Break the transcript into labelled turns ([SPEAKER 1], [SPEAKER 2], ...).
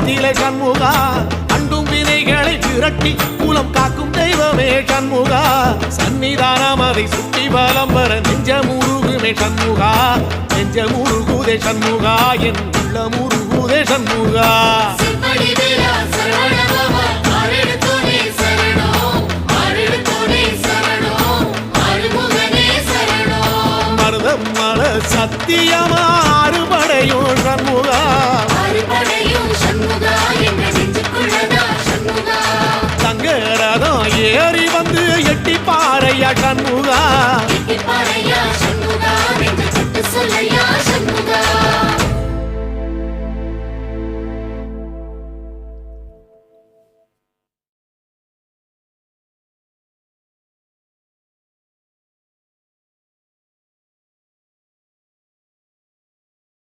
[SPEAKER 1] குலத்திலே சண்முகா அண்டும் வினைகளை விரட்டி குலம் காக்கும் தெய்வமே சண்முகா சன்னிதானம் அதை சுற்றி பலம் வர நெஞ்சமுருகுமே சண்முகா நெஞ்சமுருகுதே சண்முகா என் உள்ளமுருகுதே சண்முகா மருதம் மல சத்தியமா